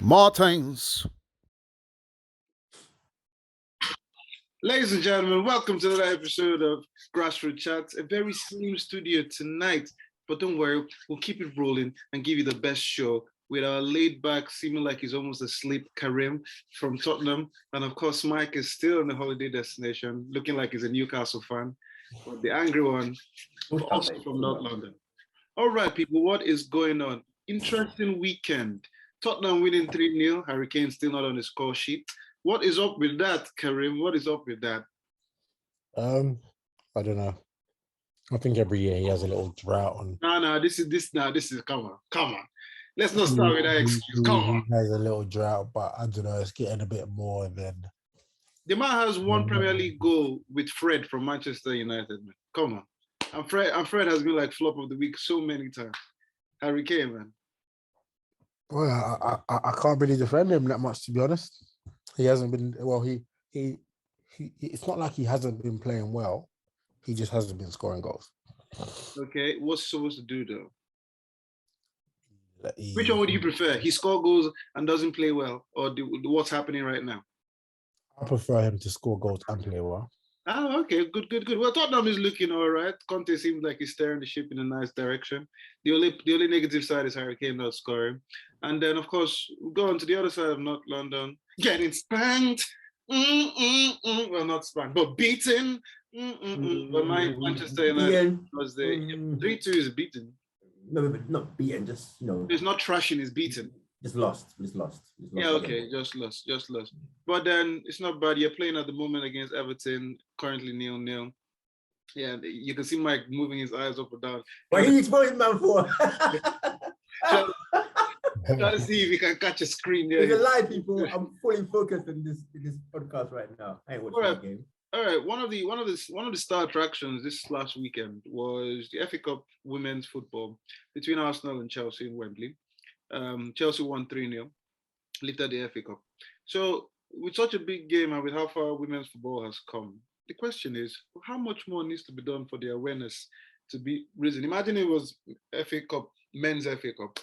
Martins. Ladies and gentlemen, welcome to another episode of Grassroots Chats. A very slim studio tonight, but don't worry, we'll keep it rolling and give you the best show with our laid back, seeming like he's almost asleep, Karim from Tottenham. And of course, Mike is still on the holiday destination, looking like he's a Newcastle fan, but the angry one, also from North London. All right, people, what is going on? Interesting weekend. Tottenham winning 3-0. Harry Kane still not on the score sheet. What is up with that, Karim? What is up with that? I don't know. I think every year he has a little drought on. No, this is come on. Let's not start with that excuse. Come on. He has a little drought, but I don't know, it's getting a bit more than. The man has one Premier League goal with Fred from Manchester United, man. Come on. And Fred has been like flop of the week so many times. Harry Kane, man. Well, I can't really defend him that much, to be honest. He hasn't been well. He it's not like he hasn't been playing well. He just hasn't been scoring goals. Okay, what's he supposed to do though? Which one would you prefer? He scores goals and doesn't play well, or what's happening right now? I prefer him to score goals and play well. Oh, okay, good. Well, Tottenham is looking all right. Conte seems like he's steering the ship in a nice direction. The only negative side is Harry Kane not scoring. And then, of course, we go on to the other side of North London, getting spanked. Well, not spanked, but beaten. But my Manchester United was the 3-2 is beaten. No, but not beaten, just, It's not trashing, it's beaten. Just lost. Yeah, okay, just lost. But then it's not bad. You're playing at the moment against Everton, currently 0-0. Yeah, you can see Mike moving his eyes up and down. What are you exposing man for? Try to see if you can catch a screen there. It's a lie, people. I'm fully focused in this podcast right now. I ain't watching the game. All right, one of the star attractions this last weekend was the FA Cup women's football between Arsenal and Chelsea in Wembley. Chelsea won 3-0, lifted the FA Cup. So with such a big game and with how far women's football has come, the question is, how much more needs to be done for the awareness to be risen? Imagine it was FA Cup, men's FA Cup,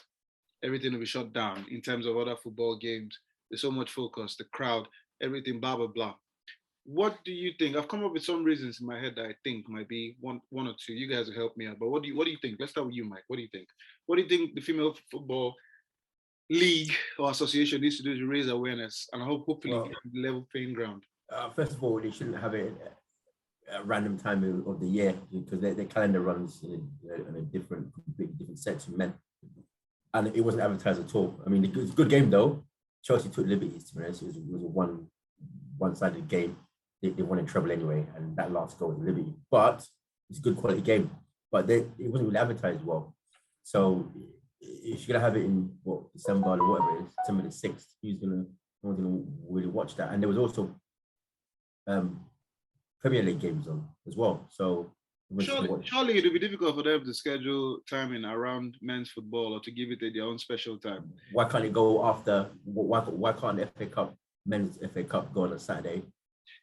everything will be shut down in terms of other football games. There's so much focus, the crowd, everything, blah, blah, blah. What do you think? I've come up with some reasons in my head that I think might be one or two. You guys will help me out. But what do you think? Let's start with you, Mike. What do you think? What do you think the female football league or association needs to do to raise awareness and hopefully level playing ground? First of all, they shouldn't have it at a random time of the year because their calendar runs in a completely different sense of men. And it wasn't advertised at all. I mean, it was a good game though. Chelsea took liberties, to be honest. It was a one-sided game. They wanted treble anyway, and that last goal was a liberty. But it's a good quality game. But it wasn't really advertised well. So if you're gonna have it in December or whatever it is, December the 6th, no one's gonna really watch that. And there was also Premier League games on as well. So surely it would be difficult for them to schedule timing around men's football or to give it their own special time. Why can't it go after? Why can't the FA Cup, men's FA Cup, go on a Saturday?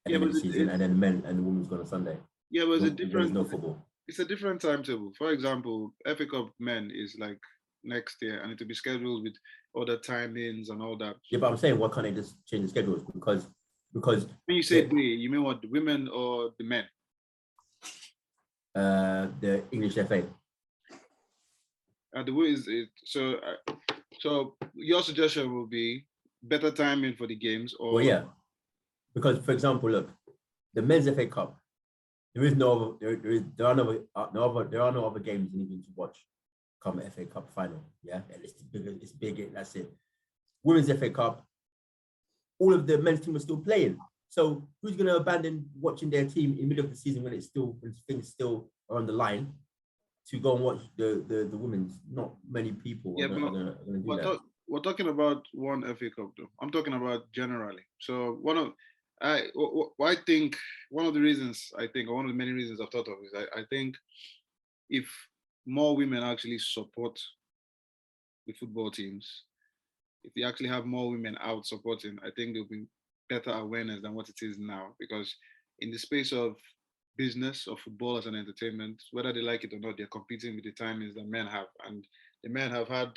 And then men and the women's go on a Sunday. Yeah, but there's no football. It's a different timetable. For example, FA Cup men is like next year, and it will be scheduled with other timings and all that. Yeah, but I'm saying, why can't they just change the schedules? Because when you say they, you mean what, the women or the men? The English FA. The way is it? So your suggestion will be better timing for the games, or because for example, look, the men's FA Cup. There are no other games you need to watch come FA Cup final. Yeah, it's big. That's it. Women's FA Cup. All of the men's team are still playing. So who's going to abandon watching their team in the middle of the season when things still are on the line to go and watch the women's? Not many people are going to do that. We're talking about one FA Cup though. I'm talking about generally. So I think one of the many reasons I've thought of is I think if more women actually support the football teams, if they actually have more women out supporting, I think there'll be better awareness than what it is now. Because in the space of business of football as an entertainment, whether they like it or not, they're competing with the timings that men have. And the men have had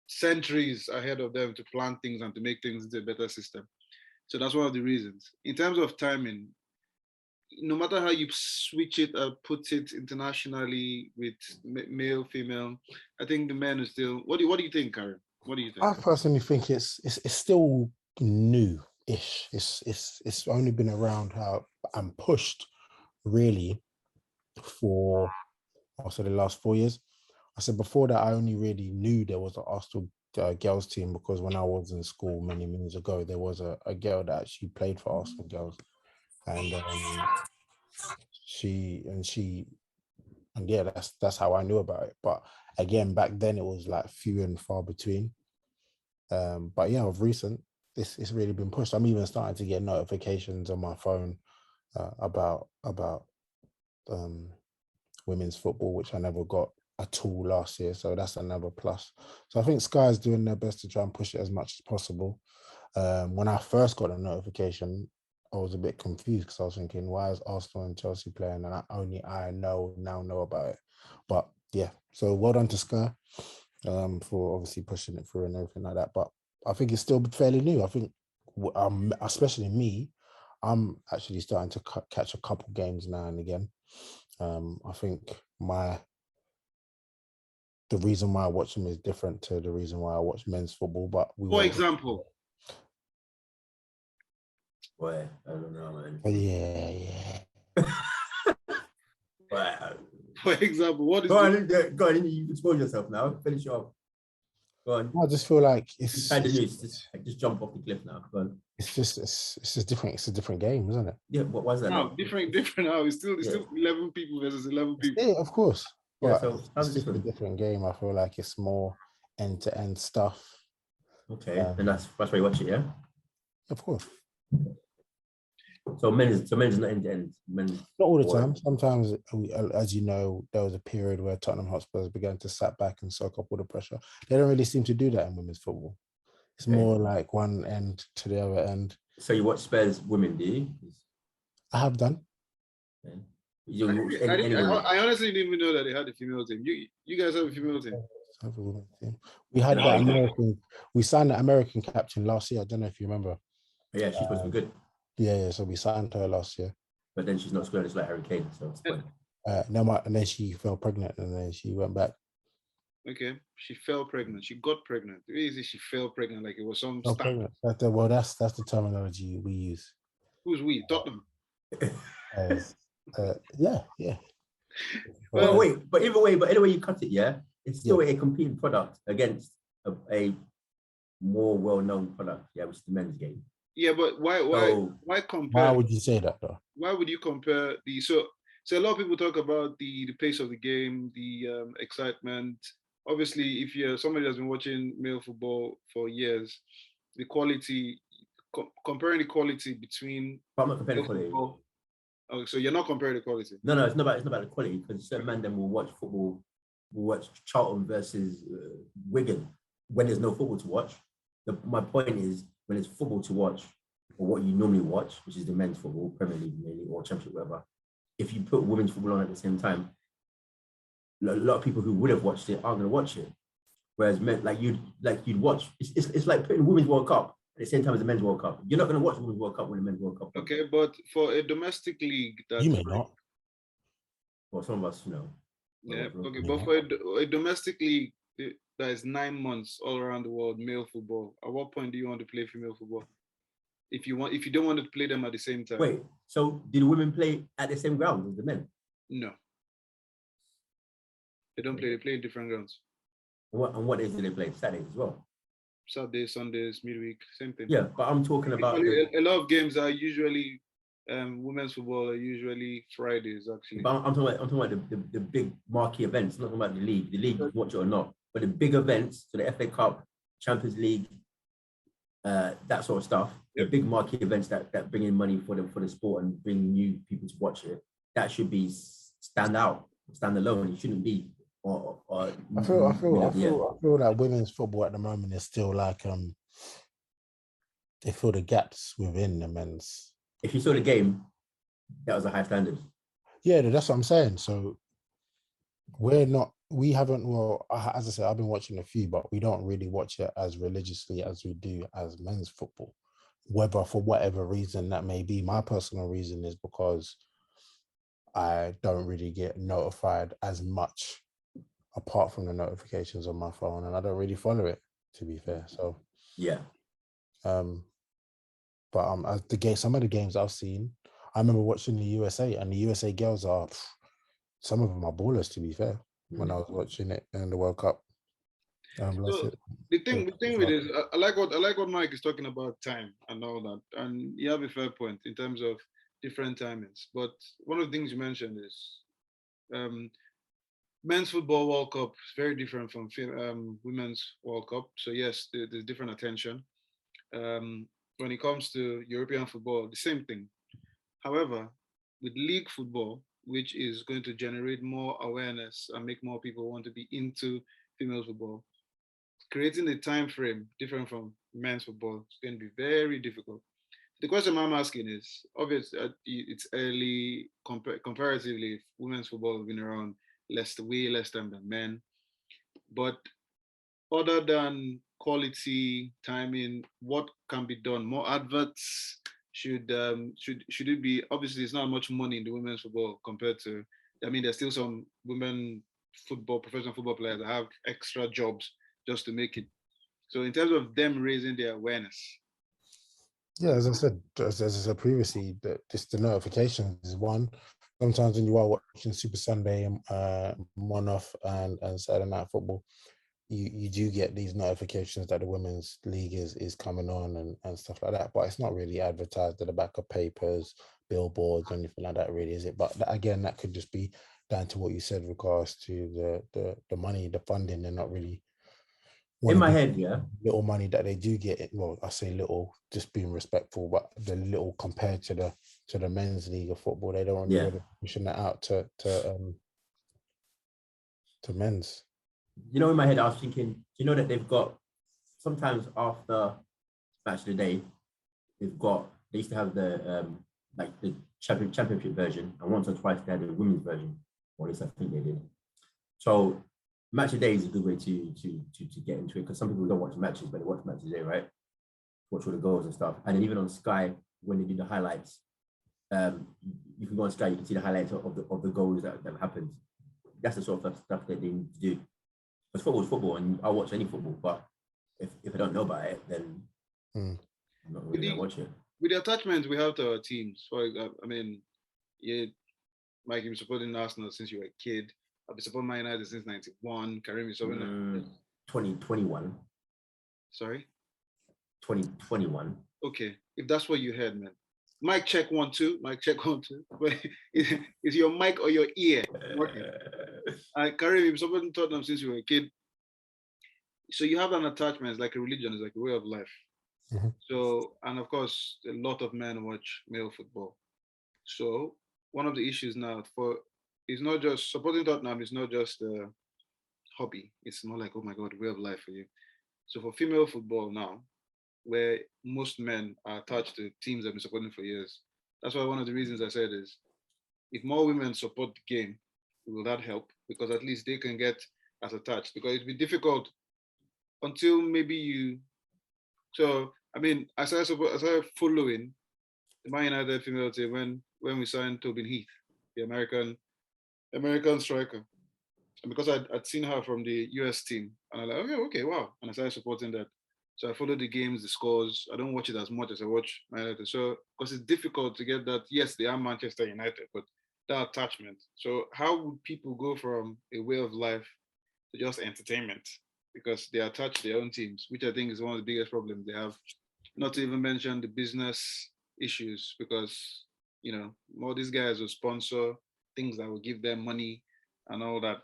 centuries ahead of them to plan things and to make things into a better system. So that's one of the reasons. In terms of timing, no matter how you switch it or put it internationally with male, female, I think the men are still. What do you think, Karim? What do you think? I personally think it's still new-ish. It's only been around and pushed really for also the last 4 years. I said before that I only really knew there was an Arsenal girls team because when I was in school many moons ago, there was a girl that actually played for Arsenal girls, and yeah, that's how I knew about it. But again, back then it was like few and far between. But yeah, of recent, it's really been pushed. I'm even starting to get notifications on my phone about women's football, which I never got at all last year. So that's another plus. So I think Sky's doing their best to try and push it as much as possible. When I first got a notification, I was a bit confused because I was thinking, why is Arsenal and Chelsea playing? And I now know about it. But yeah, so well done to Sky for obviously pushing it through and everything like that. But I think it's still fairly new. I think, especially me, I'm actually starting to catch a couple games now and again. I think the reason why I watch them is different to the reason why I watch men's football. But for example, boy, I don't know, man. Yeah. Wow. For example, what is go on, you expose yourself now. Finish off. Go on. I just feel like it's the news. Just jump off the cliff now. Go on. It's just different. It's a different game, isn't it? Yeah, but why is that? No, different now. It's still 11 people versus 11 people. Yeah, of course. Yeah, but so it's just a different game. I feel like it's more end-to-end stuff. Okay, and that's why you watch it, yeah? Of course. So men's not end-to-end. Not all the time. Sometimes, as you know, there was a period where Tottenham Hotspurs began to sat back and soak up all the pressure. They don't really seem to do that in women's football. It's more like one end to the other end. So you watch Spurs women, do you? I have done. Okay. I honestly didn't even know that they had a female team. You guys have a female team? Have a women's team. We had that American. We signed the American captain last year. I don't know if you remember. Yeah, she's supposed to be good. Yeah. So we signed her last year. But then she's not scoring. It's like Harry Kane. So it's fine. And then she fell pregnant, and then she went back. Okay, she fell pregnant. She got pregnant. The way is it she fell pregnant? Like it was some. Pregnant. Well, that's the terminology we use. Who's we? Tottenham. Yeah. Well, wait, but either way you cut it, yeah, it's still a competing product against a more well-known product, yeah, which is the men's game. Yeah, but why compare? Why would you say that though? Why would you compare the so a lot of people talk about the pace of the game, the excitement. Obviously, if you're somebody that's been watching male football for years, the quality, comparing the quality between. But I'm not comparing the quality. Oh, so you're not comparing the quality? No, it's not about the quality, because certain men then will watch football, will watch Charlton versus Wigan when there's no football to watch. My point is, when it's football to watch, or what you normally watch, which is the men's football, Premier League mainly, or Championship, whatever, if you put women's football on at the same time, a lot of people who would have watched it aren't going to watch it. Whereas men, you'd watch, it's like putting Women's World Cup at the same time as the Men's World Cup. You're not going to watch the Women's World Cup when the Men's World Cup. Okay, but for a domestic league, you may not. Well, some of us, you know. Yeah, okay, but for a domestic league that is 9 months all around the world, male football, at what point do you want to play female football? If you don't want to play them at the same time. Wait, so do the women play at the same ground as the men? No. They don't play, they play in different grounds. And what days do they play? Saturdays as well? Saturdays, Sundays, midweek, same thing. Yeah, but I'm talking about... A lot of games are usually, women's football are usually Fridays, actually. But I'm talking about the big marquee events, not talking about the league. The league, watch it or not. But the big events, so the FA Cup, Champions League, that sort of stuff, the big marquee events that bring in money for the sport and bring new people to watch it, that should be stand alone. It shouldn't be. I feel like women's football at the moment is still like they fill the gaps within the men's. If you saw the game, that was a high standard. Yeah, that's what I'm saying. So we're not we haven't. Well, as I said, I've been watching a few, but we don't really watch it as religiously as we do as men's football. Whether for whatever reason that may be, my personal reason is because I don't really get notified as much apart from the notifications on my phone, and I don't really follow it, to be fair. So Yeah. But as some of the games I've seen, I remember watching the USA, and the USA girls are some of them are ballers, to be fair. When I was watching it in the World Cup, So the thing with it, I like what Mike is talking about, time and all that, and you have a fair point in terms of different timings. But one of the things you mentioned is men's football World Cup is very different from women's World Cup. So yes, there's different attention. When it comes to European football, the same thing. However, with league football, which is going to generate more awareness and make more people want to be into female football, creating a time frame different from men's football is going to be very difficult. The question I'm asking is, obviously, it's early comparatively. Women's football has been around way less time than men, but other than quality timing, what can be done? More adverts should it be? Obviously, there's not much money in the women's football compared to. I mean, there's still some women professional football players that have extra jobs just to make it. So in terms of them raising their awareness. Yeah, as I said previously, the notifications is one. Sometimes when you are watching Super Sunday, Monoff and Saturday Night Football, you do get these notifications that the women's league is coming on and stuff like that. But it's not really advertised at the back of papers, billboards, or anything like that, really, is it? But again, that could just be down to what you said regards to the money, the funding. They're not really in my head, yeah, little money that they do get. Well, I say little, just being respectful, but the little compared to the men's league of football, they don't really want pushing that out to men's. You know, in my head, I was thinking, you know that they've got sometimes after match of the day, they used to have the like the championship version, and once or twice they had the women's version, or at least I think they did. So match of the day is a good way to get into it, because some people don't watch matches, but they watch match of the day, right? Watch all the goals and stuff. And then even on Sky, when they do the highlights, you can go on Sky, you can see the highlights of the goals that have happened. That's the sort of stuff that they need to do. Because football is football, and I'll watch any football, but if I don't know about it, then I'm not really going to watch it. With the attachment we have to our teams, I mean, yeah, Mike, you've been supporting Arsenal since you were a kid. I've been supporting Man United since '91. Karim is supporting 2021. Sorry? 2021. Okay, if that's what you heard, man. Mic check 1 2. Mic check 1 2. Is your mic or your ear working? Karim, you've been supporting Tottenham since you were a kid. So you have an attachment, it's like a religion, it's like a way of life. Mm-hmm. So, and of course, a lot of men watch male football. So one of the issues now it's not just supporting Tottenham, it's not just a hobby. It's more like, oh my God, way of life for you. So for female football now, where most men are attached to teams they've been supporting for years, that's why one of the reasons I said is, if more women support the game, will that help? Because at least they can get as attached. Because it'd be difficult until maybe you. So I mean, I started following the Man United female team when we signed Tobin Heath, the American striker, and because I'd seen her from the US team, and I'm like, okay, wow, and I started supporting that. So I follow the games, the scores. I don't watch it as much as I watch Man United. So because it's difficult to get that. Yes, they are Manchester United, but that attachment. So how would people go from a way of life to just entertainment? Because they attach their own teams, which I think is one of the biggest problems they have. Not to even mention the business issues, because all these guys will sponsor things that will give them money and all that.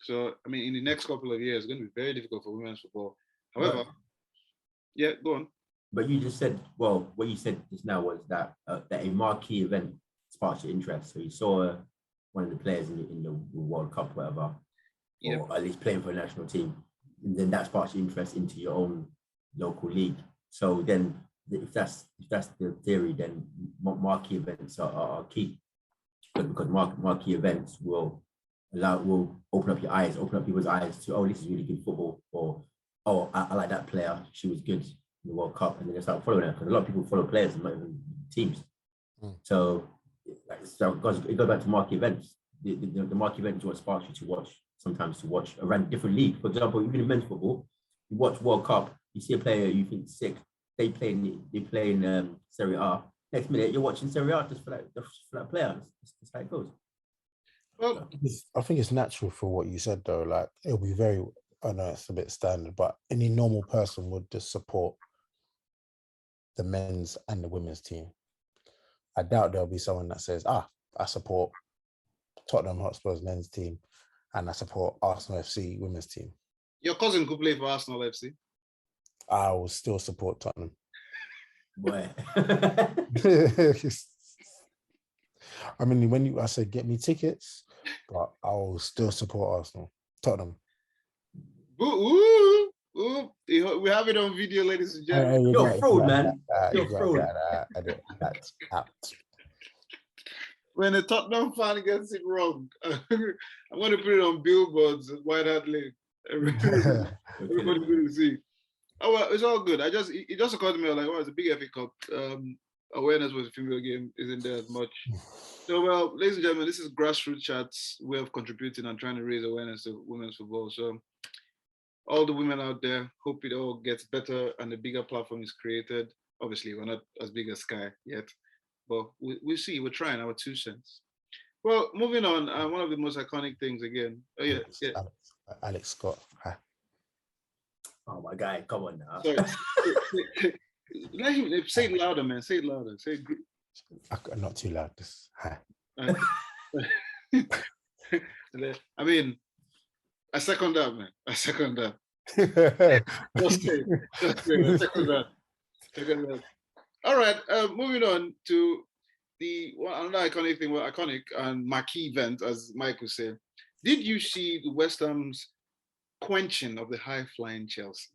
So I mean, in the next couple of years, it's going to be very difficult for women's football. However, yeah, go on. But you just said, well, what you said just now was that that a marquee event sparks your interest. So you saw one of the players in the World Cup, whatever, or at least playing for a national team, and then that sparks your interest into your own local league. So then, if that's the theory, then marquee events are key, because marquee events will will open up your eyes, open up people's eyes to, oh, this is really good football, or oh, I like that player, she was good in the World Cup, and then they start following her, because a lot of people follow players and not even teams. So, it goes back to marquee events. The marquee event is what sparks you to watch, sometimes to watch a random different league. For example, even in men's football, you watch World Cup, you see a player you think sick, they play in Serie A. Next minute, you're watching Serie A just for that player. That's how it goes. Well, I think it's natural for what you said, though. Like, it'll be very, I know it's a bit standard, but any normal person would just support the men's and the women's team. I doubt there'll be someone that says, I support Tottenham Hotspur's men's team and I support Arsenal FC women's team. your cousin could play for Arsenal FC. I will still support Tottenham. Boy. I mean, I said get me tickets, but I will still support Arsenal. Tottenham. Ooh, we have it on video, ladies and gentlemen. You're a fraud, man. You're a fraud. That's out. When a Tottenham fan gets it wrong, I'm going to put it on billboards at White Hart Lane. Everybody's going to see. Oh, well, it's all good. It just occurred to me, like, it's a big FA Cup. Awareness with the female game isn't there as much. So, well, ladies and gentlemen, this is Grassroots Chats, way of contributing and trying to raise awareness of women's football. So, all the women out there, hope it all gets better and a bigger platform is created. Obviously, we're not as big as Sky yet, but we'll see. We're trying our 2 cents. Well, moving on, one of the most iconic things again. Oh, yeah. Alex Scott. Hi. Oh, my guy, come on now. Sorry. Say it louder, man. Say it louder. Say it. Not too loud. Just hi. I mean, I second that, man. I second that. Just say I second that. All right, moving on to another iconic thing, iconic and marquee event, as Mike was saying. Did you see the West Ham's quenching of the high-flying Chelsea?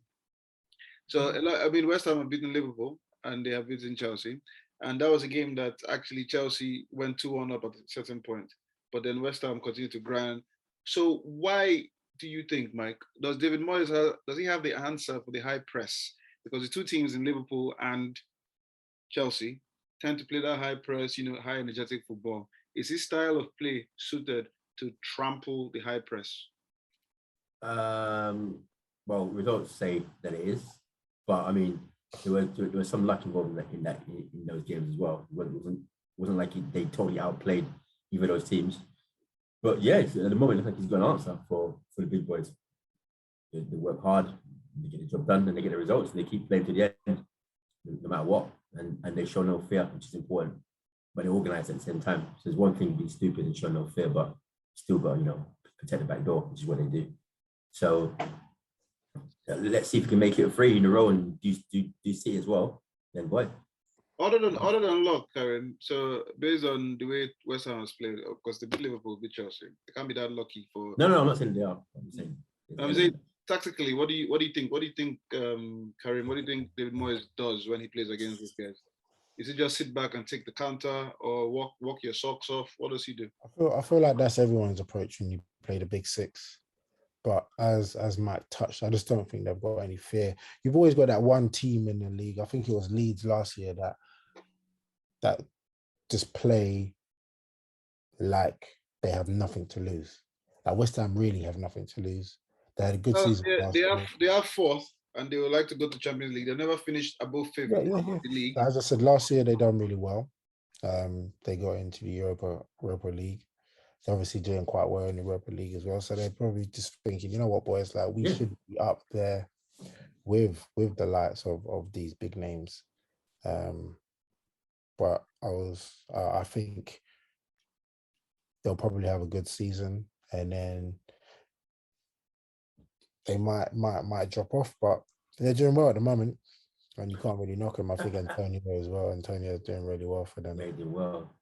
So, I mean, West Ham have beaten Liverpool and they have beaten Chelsea. And that was a game that actually Chelsea went 2-1 up at a certain point. But then West Ham continued to grind. So why do you think, Mike, does David Moyes does he have the answer for the high press? Because the 2 teams in Liverpool and Chelsea tend to play that high press, high energetic football. Is his style of play suited to trample the high press? Well, results say that it is, but I mean, there was some luck involved in those games as well. It wasn't like they totally outplayed either of those teams. But yeah, at the moment, it looks like he's got an answer for the big boys. They work hard, they get the job done, and they get the results, and they keep playing to the end, no matter what. And they show no fear, which is important. But they organize at the same time. So there's one thing being stupid and show no fear, but still got protect the back door, which is what they do. So let's see if we can make it 3 in a row and do see as well. Then boy. Other than luck, Karen. So based on the way West Ham has played, of course they beat Liverpool, beat Chelsea. They can't be that lucky for. No, I'm not saying they are. I'm saying tactically, what do you think? What do you think, Karim? What do you think David Moyes does when he plays against these guys? Is it just sit back and take the counter, or walk your socks off? What does he do? I feel like that's everyone's approach when you play the big 6. But as Mike touched, I just don't think they've got any fear. You've always got that one team in the league. I think it was Leeds last year that just play like they have nothing to lose. Like West Ham really have nothing to lose. They had a good season. They are 4th, and they would like to go to Champions League. They've never finished above 5th in the league. As I said, last year they done really well. They got into the Europa League. They're obviously doing quite well in the Europa League as well. So they're probably just thinking, you know what, boys, like we should be up there with the likes of these big names. But I think they'll probably have a good season, and then they might drop off, but they're doing well at the moment, and you can't really knock them. I think Antonio as well. Antonio's doing really well for them. They do well.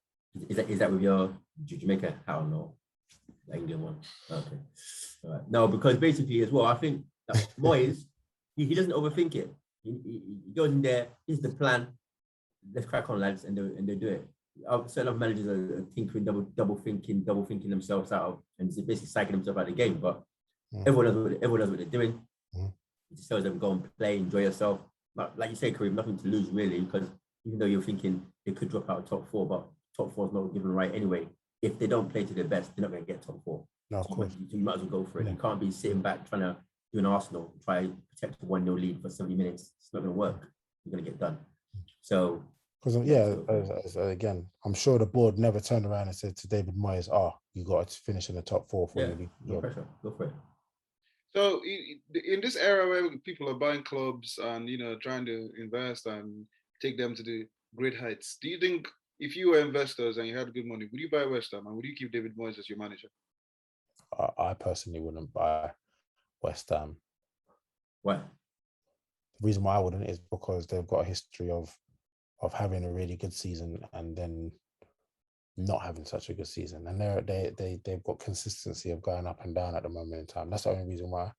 Is that with your Jamaica hat or no? The Indian one. Okay. All right. No, because basically as well, I think that Moyes, he doesn't overthink it. He goes in there. Here's the plan. Let's crack on, lads, and they do it. certain other managers are tinkering, double thinking themselves out, and basically psyching themselves out of the game. But everyone knows what they're doing. It just tells them go and play, enjoy yourself. But like you say, Karim, nothing to lose really, because even though you're thinking they could drop out of top four, but top four is not given right anyway. If they don't play to their best, they're not going to get top four. No, of course. So you might as well go for it. You can't be sitting back trying to do an Arsenal, try to protect a 1-0 lead for 70 minutes. It's not going to work. You're going to get done. So, because again, I'm sure the board never turned around and said to David Moyes, you got to finish in the top four for you. No pressure. Go for it. So in this era where people are buying clubs and trying to invest and take them to the great heights, do you think if you were investors and you had good money, would you buy West Ham and would you keep David Moyes as your manager? I personally wouldn't buy West Ham. Why? The reason why I wouldn't is because they've got a history of having a really good season and then not having such a good season, and they've got consistency of going up and down at the moment in time. That's the only reason why.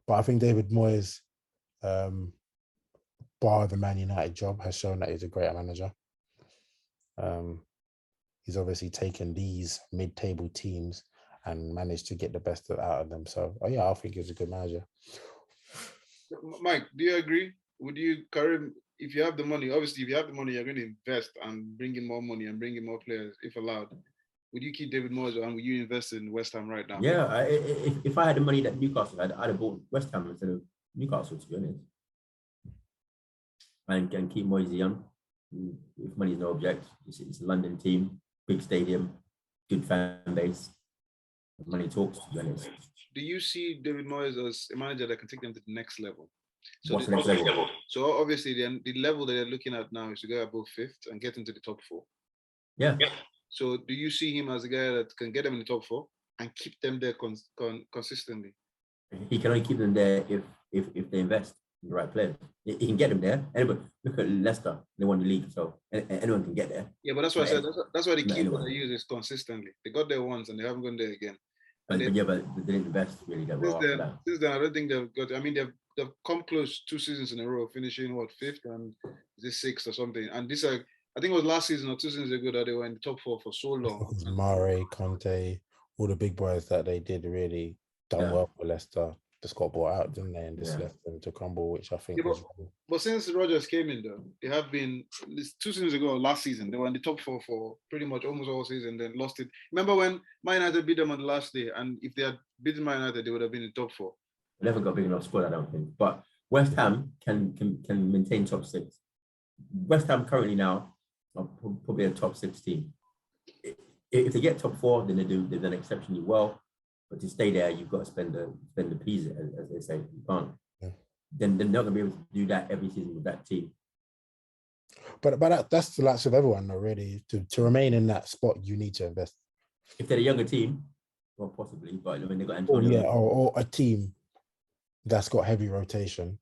But I think David Moyes, bar the Man United job, has shown that he's a great manager. He's obviously taken these mid-table teams and managed to get the best out of them. So I think he's a good manager. Mike, do you agree? Would you, Karim, if you have the money, obviously, if you have the money, you're going to invest and bring in more money and bring in more players, if allowed. Would you keep David Moyes and would you invest in West Ham right now? Yeah, if I had the money that Newcastle had, I'd have bought West Ham instead of Newcastle, to be honest. And keep Moyes young. If money is no object, it's a London team, big stadium, good fan base. Money talks, to be honest. Do you see David Moyes as a manager that can take them to the next level? So what's the next level? So obviously, the level that they're looking at now is to go above fifth and get into the top four. Yeah. So do you see him as a guy that can get them in the top four and keep them there consistently? He can only keep them there if they invest in the right players. He can get them there. Anybody, look at Leicester; they won the league, so anyone can get there. Yeah, but that's what I said. That's why the key word I use is consistently. They got there once and they haven't gone there again. But they didn't invest really that well after that. Since then, I don't think they've got. I mean, they've come close 2 seasons in a row, finishing fifth and this sixth or something. And this, I think it was last season or 2 seasons ago that they were in the top four for so long. Mare, Conte, all the big boys that they did really done well for Leicester. Just got bought out, didn't they? And just left them to crumble, which I think was. But since Rodgers came in, though, they have been 2 seasons ago, last season, they were in the top four for pretty much almost all season, then lost it. Remember when Man United beat them on the last day, and if they had beaten Man United, they would have been in the top four. They never got big enough squad, I don't think. But West Ham can maintain top 6. West Ham currently now are probably a top 6 team. If they get top 4, then they've done exceptionally well. But to stay there, you've got to spend the peas, as they say. You can't. Yeah. Then they're not going to be able to do that every season with that team. But that's the likes of everyone, though, really. To remain in that spot, you need to invest. If they're a younger team, well, possibly. But I mean, they've got Antonio. Or a team that's got heavy rotation,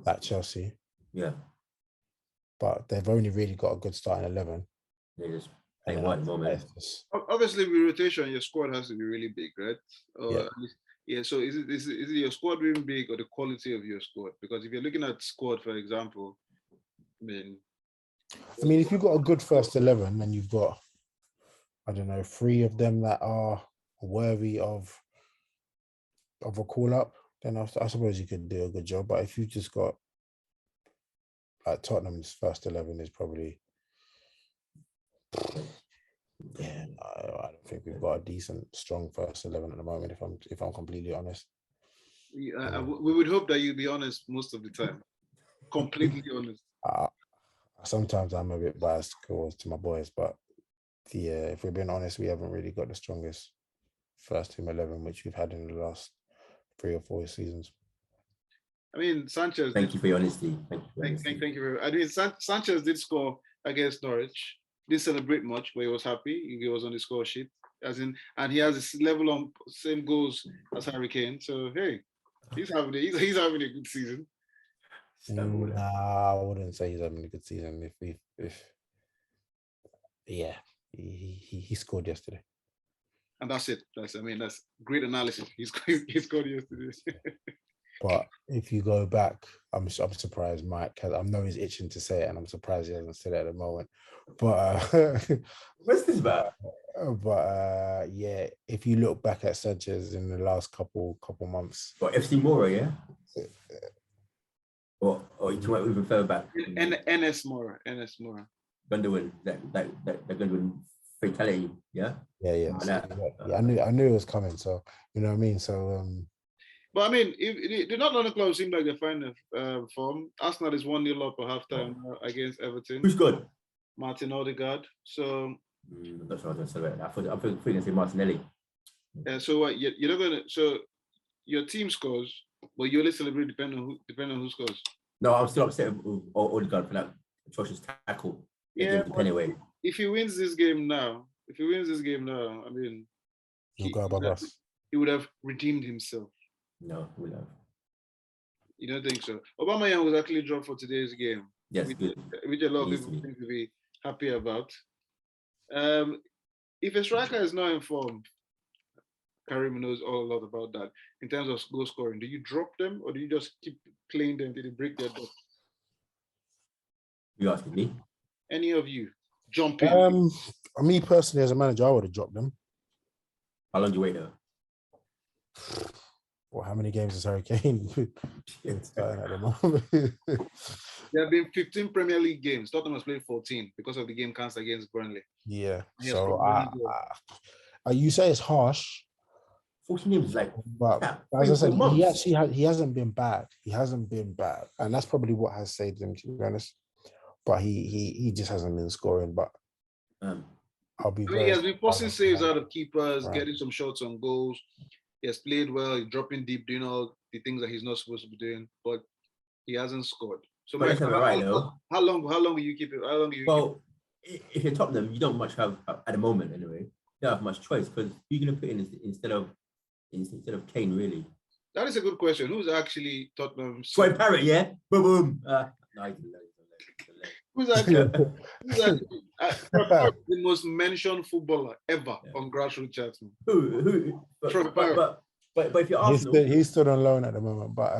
like Chelsea. Yeah. But they've only really got a good starting 11. They just playing one moment. Obviously, with rotation, your squad has to be really big, right? So is it your squad being big or the quality of your squad? Because if you're looking at squad, for example, I mean, if you've got a good first 11 and you've got, 3 of them that are worthy of a call up, then I suppose you could do a good job. But if you just got like Tottenham's first 11 is probably, I don't think we've got a decent, strong first 11 at the moment. If I'm completely honest, we would hope that you'd be honest most of the time. Completely honest. Sometimes I'm a bit biased to my boys, but if we're being honest, we haven't really got the strongest first team 11 which we've had in the last 3 or 4 seasons. I mean, Sanchez. Thank you for your honesty. Thank you. I mean, Sanchez did score against Norwich. Didn't celebrate much, but he was happy. He was on the score sheet, and he has this level on same goals as Harry Kane. So hey, he's having a good season. Nah, I wouldn't say he's having a good season. He scored yesterday, and that's it. That's great analysis. He scored yesterday. But if you go back, I'm surprised Mike has. I know he's itching to say it, and I'm surprised he hasn't said it at the moment. But What's this about? Yeah, if you look back at Sanchez in the last couple months, What, FC Mora, yeah? Or you talking about even further back? NS Mora. Gundogan, that Gundogan fatality, yeah? Yeah. I knew it was coming. So you know what I mean. So But I mean, if they're not on the club seem like they're finding form. Arsenal is 1-0 up at halftime against Everton. Who's good? Martin Odegaard. So that's what I was going to say. I thought you were going to say Martinelli. Yeah. So what? You're not gonna. So your team scores, but you only celebrate depending on who scores. No, I'm still upset with Odegaard for that atrocious tackle. Yeah. Anyway, if he wins this game now, I mean, he would have redeemed himself. No, we have. You don't think so? Aubameyang was actually dropped for today's game. Yes, which a lot of people seem to be happy about. If a striker is not informed, Karim knows a lot about that. In terms of goal scoring, do you drop them or do you just keep playing them till they break their duck? You asking me? Any of you jump in? Me personally, as a manager, I would have dropped them. How long do you wait though? Well, how many games has Harry Kane been starting at the moment? There have been 15 Premier League games. Tottenham has played 14 because of the game cancelled against Burnley. Yeah. So you say it's harsh. 14 games, like, but as I said, he hasn't been bad. He hasn't been bad, and that's probably what has saved him, to be honest. But he just hasn't been scoring. But I'll be. He has been forcing saves out of keepers, getting some shots on goals. He has played well. He's dropping deep, doing all the things that he's not supposed to be doing, but he hasn't scored. So, Mike, how long will you keep it? How long do you? Well, if you're Tottenham, you don't much have at the moment anyway. You don't have much choice because you're going to put in instead of Kane, really. That is a good question. Who's actually Tottenham's? Troy Parrott, yeah, boom. Who's actually the most mentioned footballer ever on Grassroots Chats? Who? Troy Parrott. But if you're Arsenal, he's still on loan at the moment. But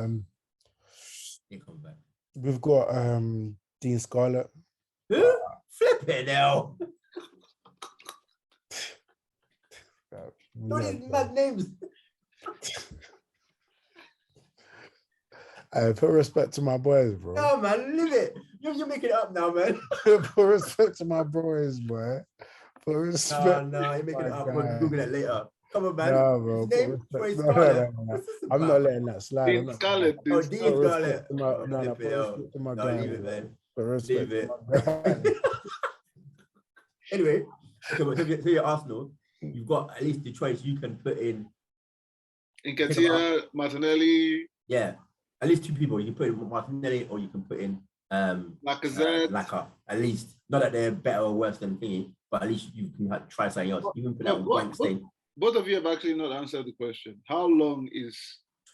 he come back. We've got Dean Scarlett. Who? Flip it now. What these mad names? Put respect to my boys, bro. No, man, leave it. You're making it up now, man. Put respect to my boys, boy. Put respect. No, you're making it up. We'll Google it later. Come on, man. No, bro. Name Troy Scarlett. I'm not letting that slide. Dean Scarlett. Dean Scarlett. No, leave it, man. Leave it. Anyway, so you're Arsenal. You've got at least the choice you can put in. Nketiah, Martinelli. Yeah, at least two people. You can put in Martinelli or you can put in Lacazette. Laka. At least, not that they're better or worse than thingy, but at least you can try something else. You can put that blank stain. Both of you have actually not answered the question. How long is?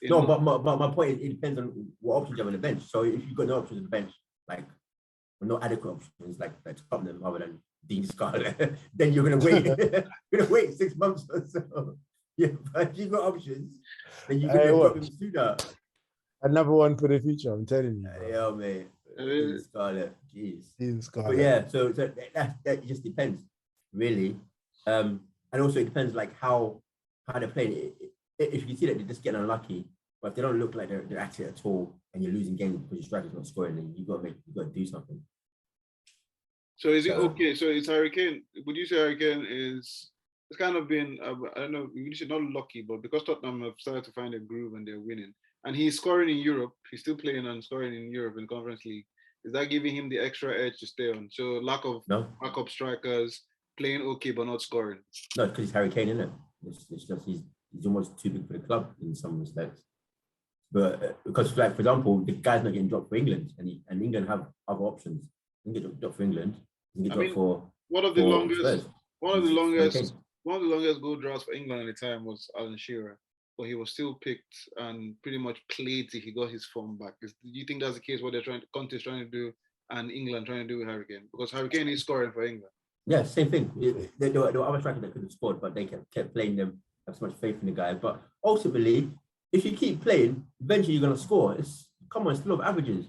No, but my point is it depends on what options you have on the bench. So if you've got no options on the bench, like no adequate options, like Tottenham other than Dean Scarlett, then you're gonna wait. You're gonna wait 6 months or so. Yeah, but if you've got options, then you're gonna drop him sooner. Another one for the future, I'm telling you. Yeah, mate. Dean Scarlett, jeez. Dean Scarlett. But yeah, so that just depends, really. And also it depends like how they're playing. If you see that they're just getting unlucky, but if they don't look like they're actually at all, and you're losing games because your striker's not scoring, then you got to do something. So is it okay? So it's Harry Kane. Would you say Harry Kane it's kind of been I don't know, you should not lucky, but because Tottenham have started to find a groove and they're winning, and he's scoring in Europe, he's still playing and scoring in Europe in Conference League. Is that giving him the extra edge to stay on? So lack of backup strikers, playing okay but not scoring. No, because he's Harry Kane, isn't it? It's just he's almost too big for the club in some respects. But because, like, for example, the guy's not getting dropped for England, and England have other options. He can get dropped for England. He can get dropped for one of the longest goal drafts for England at the time was Alan Shearer, but he was still picked and pretty much played till he got his form back. Do you think that's the case? What Conte is trying to do, and England trying to do with Harry Kane? Because Harry Kane is scoring for England. Yeah, same thing. There were other strikers that could have scored, but they kept playing them. Have so much faith in the guy. But ultimately, if you keep playing, eventually you're gonna score. Come on, it's law of averages.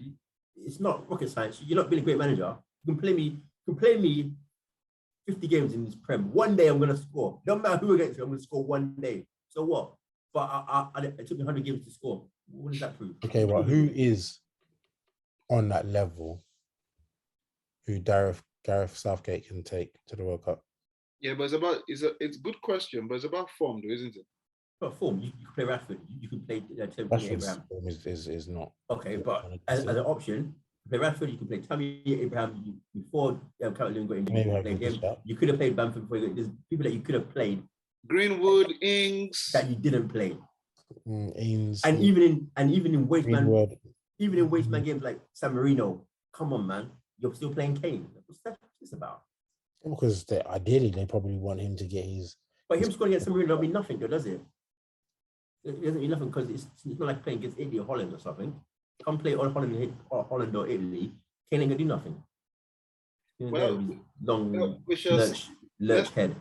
It's not rocket science. You're not being a great manager. You can play me 50 games in this Prem. One day I'm gonna score. No matter who against me, I'm gonna score one day. So what? But it took me 100 games to score. What does that prove? Okay, well, who is on that level who Gareth Southgate can take to the World Cup? Yeah, but it's a good question, but it's about form, though, isn't it? But form, you can play Rashford. You can play Tammy Rashford's Abraham. form is not. Okay, but as an option, you play Rashford. You can play Tammy Abraham before Calvert-Lewin got injured. You can play him. You could have played Bamford before. There's people that you could have played. Greenwood, Ings, that you didn't play. Ings, and even in waste man, games like San Marino. Come on, man, you're still playing Kane. What's that about? Because ideally they probably want him to get his. But him scoring against San Marino don't mean nothing, though, does it? It doesn't mean nothing because it's not like playing against Italy or Holland or something. Come play on Holland or Italy, Kane ain't gonna do nothing. Well, long lurch head.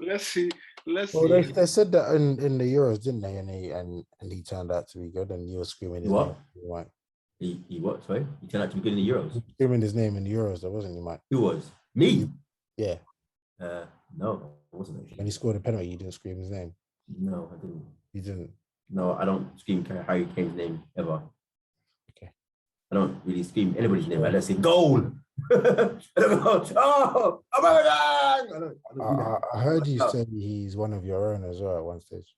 Let's see. Well, they said that in the Euros, didn't they? And he turned out to be good, and you were screaming his name. Right. He what? Sorry, he turned out to be good in the Euros. Screaming his name in the Euros, though, wasn't he, Mike? Who was? Me? Yeah. No, I wasn't actually. When he scored a penalty, you didn't scream his name. No, I didn't. You didn't? No, I don't scream Harry Kane's name ever. Okay. I don't really scream anybody's name unless it's goal. I don't go, oh, I heard you say he's one of your own as well at one stage.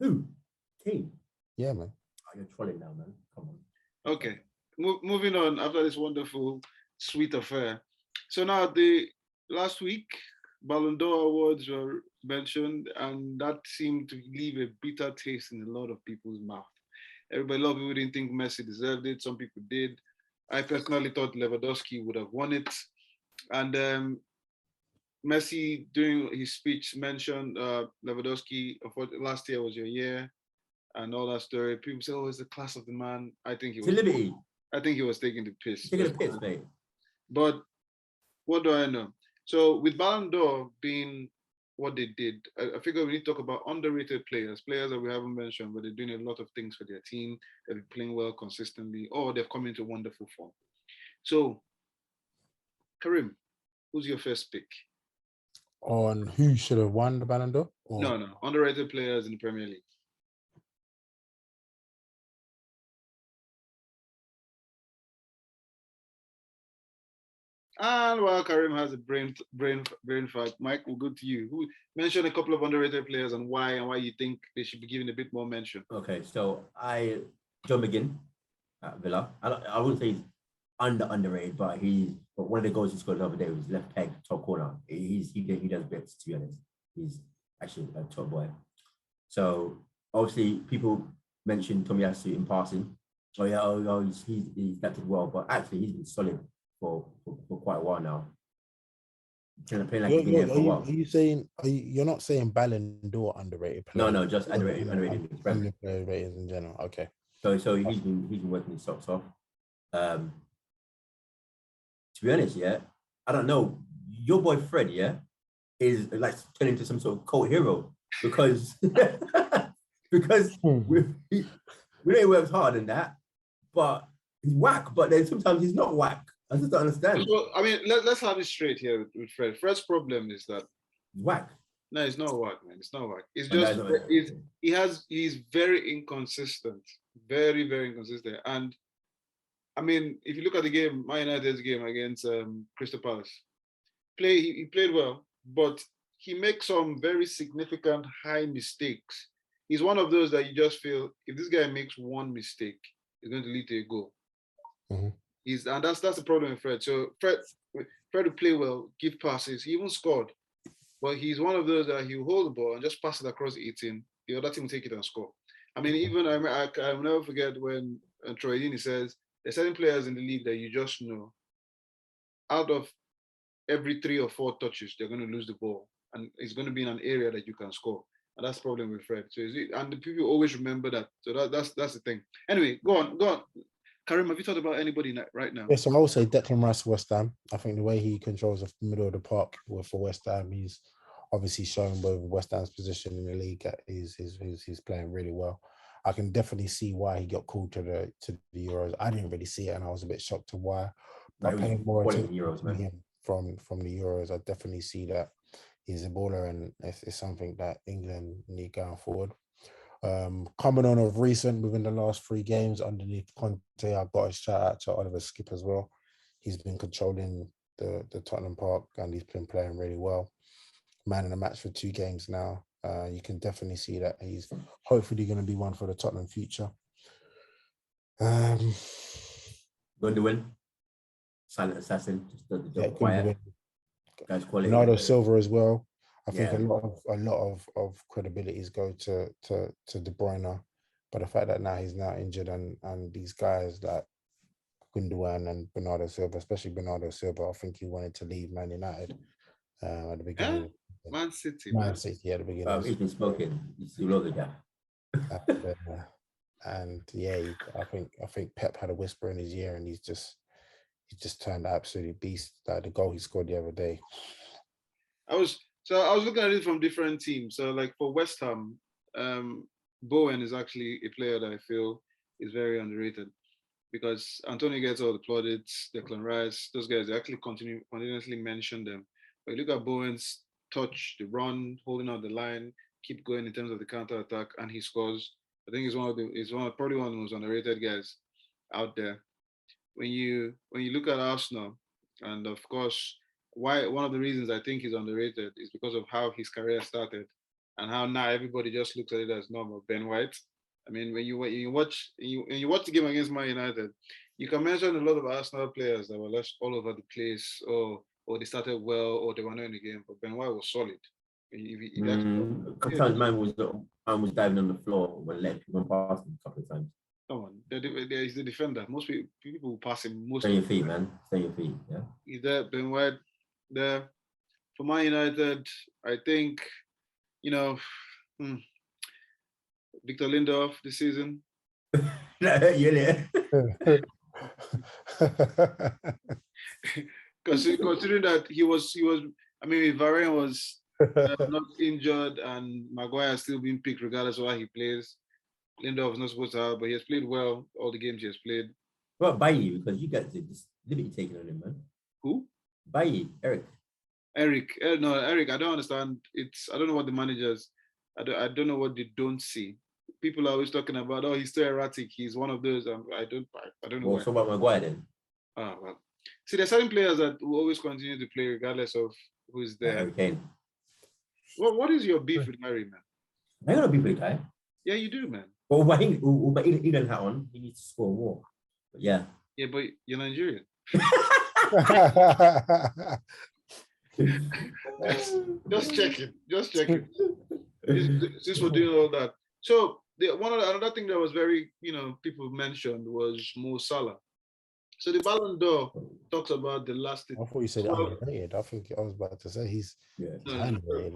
Who? Kane? Yeah, man. Oh, you're trolling now, man. Come on. Okay. Moving on after this wonderful, sweet affair. So now the last week, Ballon d'Or awards were mentioned, and that seemed to leave a bitter taste in a lot of people's mouth. A lot of people didn't think Messi deserved it. Some people did. I personally thought Lewandowski would have won it. And Messi, during his speech, mentioned Lewandowski, last year was your year, and all that story. People say, oh, it's the class of the man. I think he was taking the piss. Taking the piss, mate. But what do I know? So with Ballon d'Or being what they did, I figure we need to talk about underrated players that we haven't mentioned, but they're doing a lot of things for their team. They've been playing well consistently, or they've come into wonderful form. So, Karim, who's your first pick? On who should have won the Ballon d'Or? No, underrated players in the Premier League. And while Karim has a brain fart, Mike, we'll go to you. Who mentioned a couple of underrated players and why you think they should be given a bit more mention? Okay, so John McGinn at Villa. I wouldn't say he's underrated, but one of the goals he scored the other day was left peg, top corner. He does bits, to be honest. He's actually a top boy. So obviously people mentioned Tomiyasu in passing. He's acted well, but actually he's been solid for quite a while now. Playing Are you saying you're not saying Ballon d'Or underrated players? No, just underrated ratings in general. Okay. So he's been working his socks off. To be honest, yeah, I don't know. Your boy Fred, yeah, is like turning into some sort of cult hero because we know he works hard in that, but he's whack. But then sometimes he's not whack. I just don't understand. Well, I mean, let's have it straight here with Fred. Fred's problem is that whack. No, it's not whack, man. It's not whack. It's just he's very inconsistent, very, very inconsistent. And I mean, if you look at the game, Man United's game against Crystal Palace, he played well, but he makes some very significant high mistakes. He's one of those that you just feel if this guy makes one mistake, it's going to lead to a goal. Mm-hmm. And that's the problem with Fred. So Fred will play well, give passes. He even scored, but he's one of those that he'll hold the ball and just pass it across the 18. The other team will take it and score. I mean, even I'll never forget when Troy Deeney says there's certain players in the league that you just know, out of every 3 or 4 touches, they're going to lose the ball, and it's going to be in an area that you can score. And that's the problem with Fred. So and the people always remember that. So that's the thing. Anyway, go on. Karim, have you thought about anybody right now? Yes, I will say Declan Rice, West Ham. I think the way he controls the middle of the park for West Ham, he's obviously showing with West Ham's position in the league, he's playing really well. I can definitely see why he got called to the Euros. I didn't really see it, and I was a bit shocked to why. But paying more attention to him from the Euros, I definitely see that he's a baller, and it's something that England need going forward. Coming on of recent within the last 3 games underneath Conte, I've got a shout out to Oliver Skip as well. He's been controlling the Tottenham Park, and he's been playing really well. Man in the match for 2 games now. You can definitely see that he's hopefully going to be one for the Tottenham future. Going to win. Silent assassin, just the quiet. Guys, quality. Bernardo Silva as well. I think a lot of credibilities go to De Bruyne, but the fact that he's now injured and these guys like Gundogan and Bernardo Silva, especially Bernardo Silva, I think he wanted to leave Man United at the beginning. Man City at the beginning. He's been smoking. You still know the guy. And I think Pep had a whisper in his ear, and he just turned absolutely beast. Like the goal he scored the other day. I was looking at it from different teams. So like for West Ham, Bowen is actually a player that I feel is very underrated, because Antonio gets all the plaudits, Declan Rice, those guys, they actually continuously mention them. But you look at Bowen's touch, the run, holding out the line, keep going in terms of the counter attack, and he scores. I think he's probably one of the most underrated guys out there. When you look at Arsenal, and of course, one of the reasons I think he's underrated is because of how his career started, and how now everybody just looks at it as normal. Ben White. I mean, when you watch the game against Man United, you can mention a lot of Arsenal players that were left all over the place, or they started well, or they were not in the game. But Ben White was solid. A couple times, man was diving on the floor when let people pass him a couple of times. Come on, there is the defender. Most people will pass him. Stay on your feet, man. Stay on your feet. Yeah. He's there, Ben White. There for Man United, I think, Victor Lindelof this season. Considering that he was, I mean, Varane was not injured, and Maguire still being picked regardless of how he plays. Lindelof was not supposed to have, but he has played well all the games he has played. Well, Bailly, because you got this liberty taken on him, man. Who? Bailly, Eric. No, Eric. I don't understand. I don't know what the managers. I don't know what they don't see. People are always talking about, he's too erratic. He's one of those. I don't know. Well, so about Maguire then. Well. See, there's certain players that will always continue to play regardless of who's there. Kane. Well, what is your beef with Harry, man? I got a beef with the guy. Yeah, you do, man. Well, but he doesn't hat on. He needs to score more. But yeah. Yeah, but you're Nigerian. Just checking. Since we're doing all that. So another thing that was very, people mentioned was Mo Salah. So the Ballon d'Or talks about the last. I thought you said underrated. I think I was about to say he's underrated.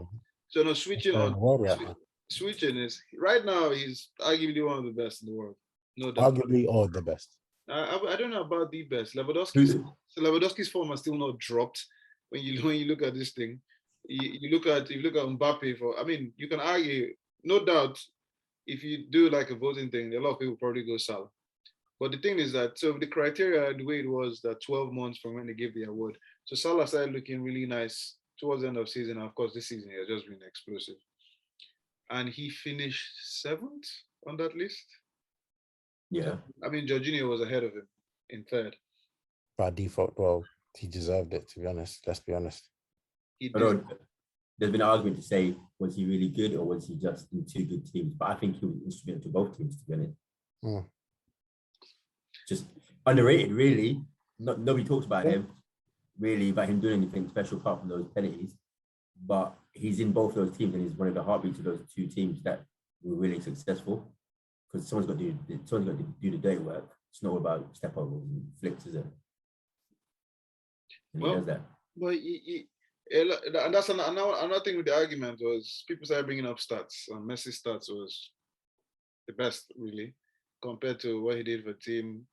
So no, switching is right now he's arguably one of the best in the world. No doubt. Arguably or the best. I don't know about the best. Lewandowski's form has still not dropped. When you look at this thing, you look at Mbappe for. I mean, you can argue, no doubt, if you do like a voting thing, a lot of people probably go Salah. But the thing is that, so the criteria, the way it was that 12 months from when they gave the award, so Salah started looking really nice towards the end of season. And of course, this season he has just been explosive. And he finished 7th on that list. Yeah. I mean, Jorginho was ahead of him in 3rd. By default, well, he deserved it, to be honest. Let's be honest. There's been an argument to say, was he really good or was he just in 2 good teams? But I think he was instrumental to both teams, to be honest. Just underrated, really. Nobody talks about him, really, about him doing anything special apart from those penalties. But he's in both those teams, and he's one of the heartbeats of those 2 teams that were really successful. Because someone's got to do the dirty work. It's not all about step overs and flicks, is it? And he does that. But and that's another thing with the argument was people started bringing up stats. And Messi's stats was the best, really, compared to what he did for the team.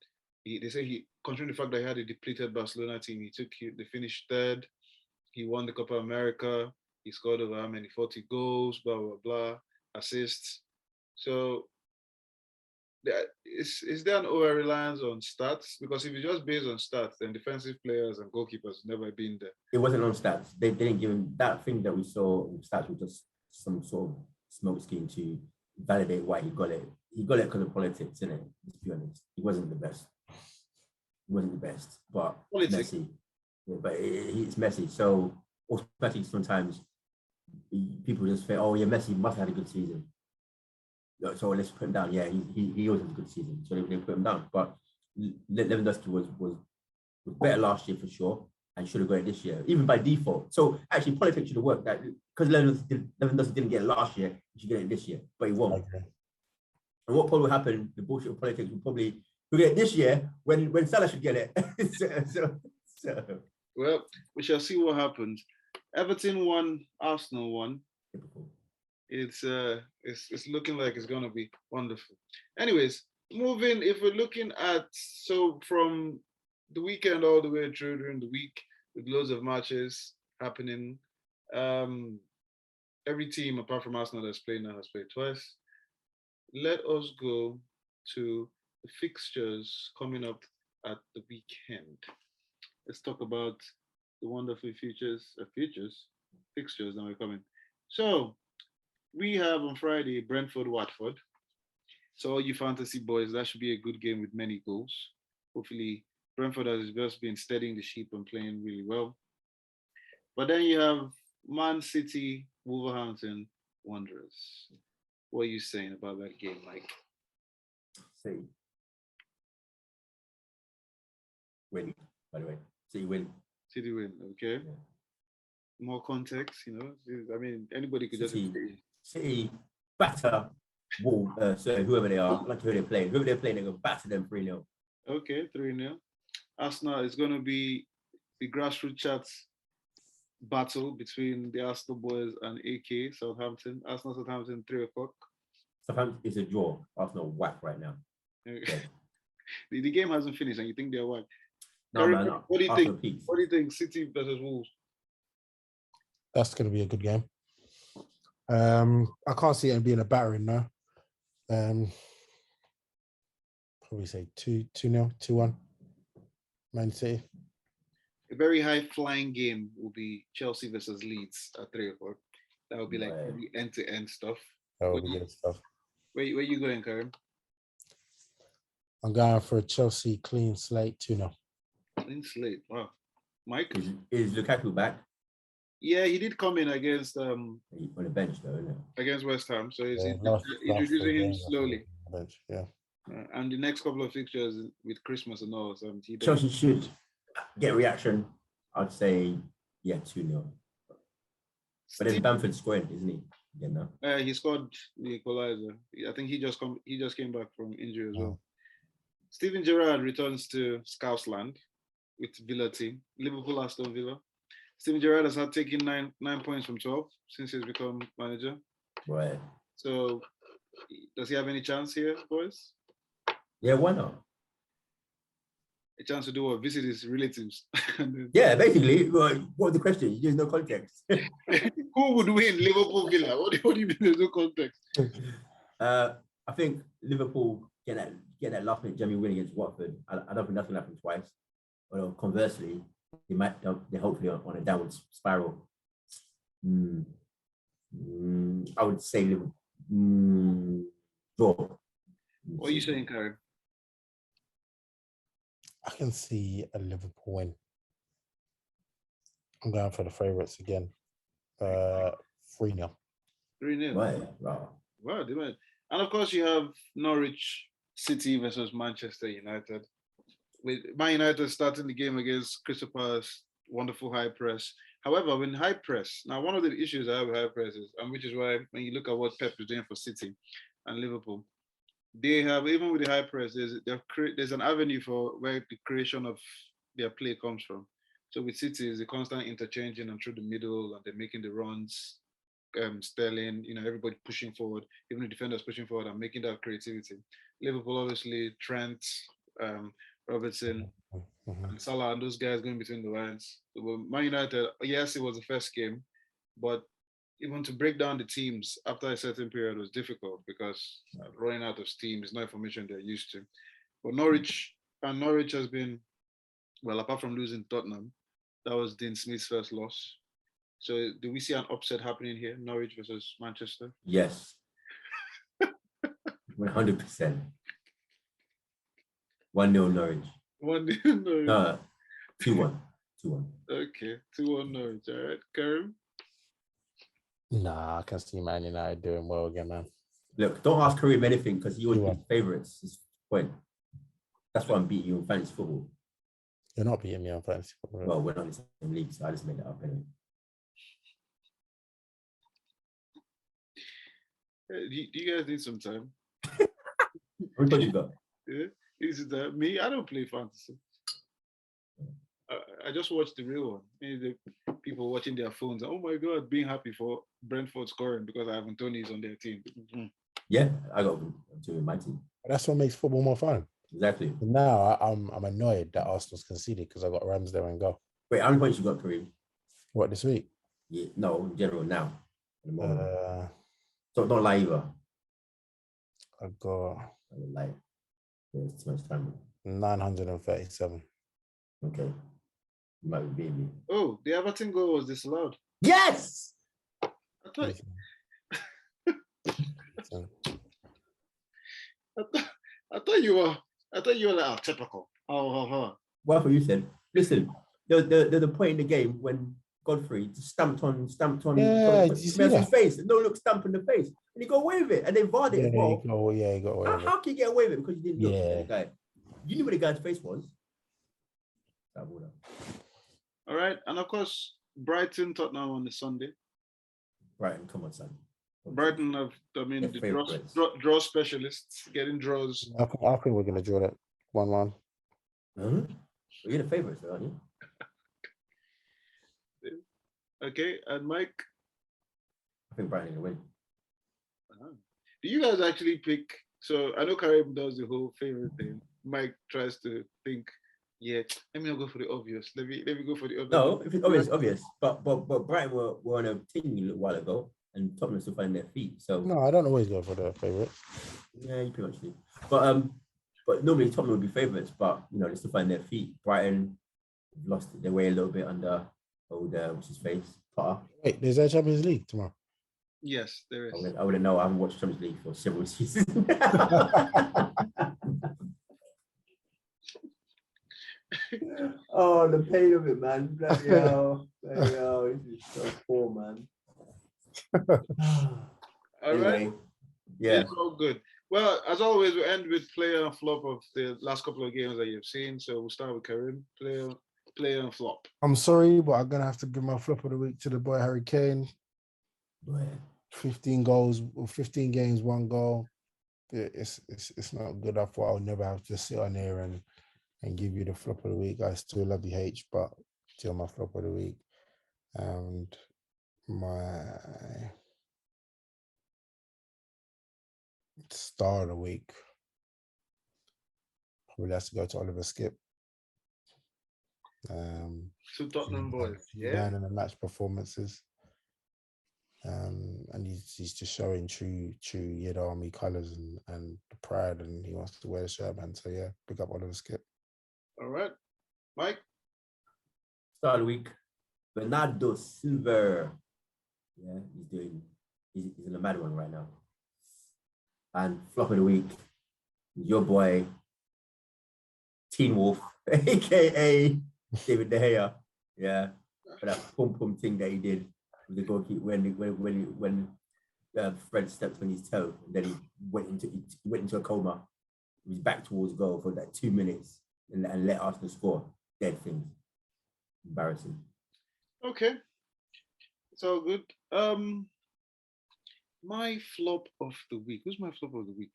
They say considering the fact that he had a depleted Barcelona team, they finished 3rd. He won the Copa America. He scored over how many? 40 goals, blah, blah, blah, assists. So is there an over-reliance on stats? Because if it's just based on stats, then defensive players and goalkeepers never been there. It wasn't on stats. They didn't give him that thing that we saw in stats was just some sort of smoke scheme to validate why he got it. He got it because of politics, innit? Let's be honest. He wasn't the best. He wasn't the best, but Politics. Messi. Yeah, but it's Messi. So automatically sometimes people just say, oh yeah, Messi must have had a good season. So let's put him down. Yeah, he always has a good season. So they put him down. But Lewandowski was better last year for sure and should have got it this year, even by default. So actually politics should have worked that because Lewandowski didn't get it last year, he should get it this year, but he won't. Okay. And what probably happened, the bullshit of politics will probably get it this year when Salah should get it. so. Well, we shall see what happens. Everton won, Arsenal won. Typical. It's looking like it's gonna be wonderful. Anyways, moving. If we're looking at from the weekend all the way through during the week with loads of matches happening, every team apart from Arsenal that's played now has played twice. Let us go to the fixtures coming up at the weekend. Let's talk about the wonderful fixtures now we're coming. So we have on Friday Brentford, Watford. So all you fantasy boys, that should be a good game with many goals. Hopefully Brentford has just been steadying the sheep and playing really well. But then you have Man City, Wolverhampton Wanderers. What are you saying about that game, Mike? City. Win, by the way. City win. City win, okay. Yeah. More context, I mean, anybody could City batter so whoever they are, like who they're playing. Whoever they're playing, they're going to batter them 3-0. Okay, 3-0. Arsenal is going to be the Grassroots Chats battle between the Arsenal boys and AK, Southampton. Arsenal, Southampton, 3 o'clock. Southampton is a draw. Arsenal whack right now. Okay. The game hasn't finished and you think they're whack. No, man, no. What do you think? Peaks. What do you think? City versus Wolves. That's going to be a good game. I can't see it being a battering, no. Probably say 2-0, 2-1. Man City. A very high-flying game will be Chelsea versus Leeds at 3 o'clock. That would be like the end-to-end stuff. That would be good stuff. Where you going, Karim? I'm going for a Chelsea clean slate 2-0. Clean slate, wow. Mike? Is Lukaku back? Yeah, he did come in against on the bench though, isn't it? Against West Ham, so he's introducing him slowly. Bench, yeah. And the next couple of fixtures with Christmas and all, so Chelsea should get a reaction. I'd say 2-0. But then Bamford's scoring, isn't he? Again now. He scored the equalizer. I think he just came back from injury as well. Steven Gerrard returns to Scousland with Villa team. Liverpool, Aston Villa. Steven Gerrard has had taken 9 points from 12 since he's become manager. Right. So, does he have any chance here, boys? Yeah, why not? A chance to do what? Visit his relatives. Yeah, basically. What was the question? There's no context. Who would win Liverpool Villa? What do you mean there's no context? I think Liverpool get that last minute Jamie win against Watford. I don't think that's going to happen twice. Well, conversely, they're hopefully on a downward spiral. I would say Liverpool. Draw. What are you saying, Karim? I can see a Liverpool win. I'm going for the favourites again. 3-0. 3-0. Wow. And of course, you have Norwich City versus Manchester United. With Man United starting the game against Crystal Palace, wonderful high press. However, when high press, now one of the issues I have with high press is, and which is why when you look at what Pep is doing for City and Liverpool, they have, even with the high press, there's an avenue for where the creation of their play comes from. So with City, it's a constant interchanging and through the middle, and they're making the runs, Sterling, everybody pushing forward, even the defenders pushing forward and making that creativity. Liverpool, obviously, Trent, Robertson, and Salah, and those guys going between the lines. Man United, yes, it was the first game, but even to break down the teams after a certain period was difficult because running out of steam is not information they're used to. But Norwich has been, well, apart from losing Tottenham, that was Dean Smith's first loss. So do we see an upset happening here, Norwich versus Manchester? Yes. 100%. 1-0 Norwich. 1-0 Norwich. No, 2-1. 2-1. Okay, 2-1 Norwich. All right, Karim? Nah, I can see Man United doing well again, man. Look, don't ask Karim anything because he always 2-1. beats favourites. His point. That's why I'm beating you in fantasy football. You're not beating me on fantasy football. Well, we're not in the same league, so I just made that up anyway. Do you guys need some time? What you got? Yeah, is it me? I don't play fantasy. I just watched the real one. The people watching their phones. Oh my God, being happy for Brentford scoring because I have Anthony's on their team. Mm-hmm. Yeah, I got two in my team. That's what makes football more fun. Exactly. Now I'm annoyed that Arsenal's conceded because I got Ramsdale and go. Wait, how many points you got, Karim? What, this week? Yeah, no, in general now. At the moment. So don't lie either. I got. I don't lie. There's too much time. 937. Okay. You might be beating me. Oh, the Everton goal was disallowed. Yes! I thought you were like, typical. Well, what you said. Listen, there's a point in the game when Godfrey stamped on his face. No look, stamp in the face. And he got away with it. And they VAR'd it as well. He got away with it. How can you get away with it? Because you didn't look at the guy. You knew where the guy's face was. All right. And of course, Brighton, Tottenham on the Sunday. Brighton, come on, son. Brighton have, the draw specialists, getting draws. I think we're going to draw that 1-1. Well, you're the favourites, aren't you? Okay, and Mike? I think Brighton will win. Do you guys actually pick? So I know Karim does the whole favourite thing. Mike tries to think, yeah, let me not go for the obvious. Let me go for the obvious. No, if it's obvious. But Brighton were on a team a little while ago, and Tottenham still finding their feet. So no, I don't always go for the favourite. Yeah, you pretty much do. But normally Tottenham would be favourites, but they still find their feet. Brighton lost their way a little bit under old what's his face, Potter. Wait, there's a Champions League tomorrow. Yes, there is. I wouldn't know. I haven't watched Champions League for several seasons. Oh, the pain of it, man. Bloody hell. This is so poor, man. All right. Yeah. It's all good. Well, as always, we end with player and flop of the last couple of games that you've seen. So we'll start with Karim. Player and flop. I'm sorry, but I'm gonna have to give my flop of the week to the boy Harry Kane. 15 goals, 15 games, 1 goal. It's not good. I thought I'll never have to sit on here and give you the flop of the week. I still love you, H, but still my flop of the week. And my star of the week probably has to go to Oliver Skip. To Tottenham boys, man in the match performances. And he's just showing true Yed Army colours and the pride, and he wants to wear the shirt, man. So yeah, pick up Oliver Skip. All right, Mike. Start of the week, Bernardo Silva. Yeah, he's in a mad one right now. And flop of the week, your boy, Teen Wolf, aka David De Gea. Yeah, for that pum thing that he did with the goalkeeper when Fred stepped on his toe, and then he went into a coma. He was back towards goal for like 2 minutes and let Arsenal score. Dead things. Embarrassing. Okay, it's all good. My flop of the week. Who's my flop of the week?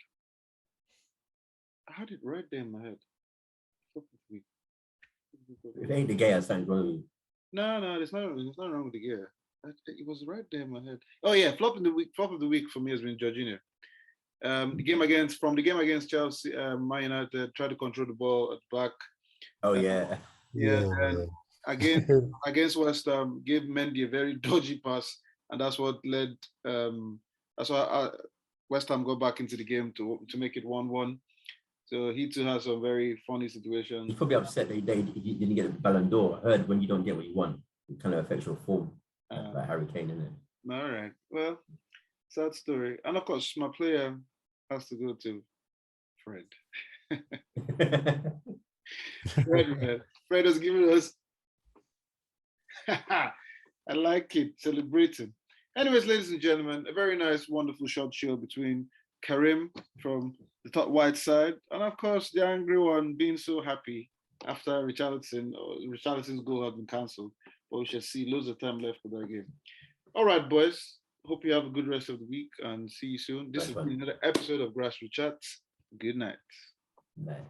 I had it right there in my head. Flop of the week. It ain't De Gea, something's wrong with you. No, there's nothing wrong with De Gea. It was right there in my head. Oh yeah, flop of the week for me has been Jorginho. The game against Chelsea, Man United tried to control the ball at the back. Oh yeah. And against West Ham, gave Mendy a very dodgy pass and that's what led. That's why West Ham got back into the game to make it 1-1. So he too has some very funny situations. He's probably upset that he didn't get the Ballon d'Or. I heard when you don't get what you want, it kind of affects your form. Like Harry Kane, isn't it? All right. Well, sad story. And of course, my player has to go to Fred. Fred has given us. I like it, celebrating. Anyways, ladies and gentlemen, a very nice, wonderful short show between Karim from the top white side, and of course the angry one being so happy after Richarlison's goal had been cancelled. But we shall see loads of time left for that game. All right, boys. Hope you have a good rest of the week and see you soon. This has been another episode of Grassroots Chats. Good night. Night.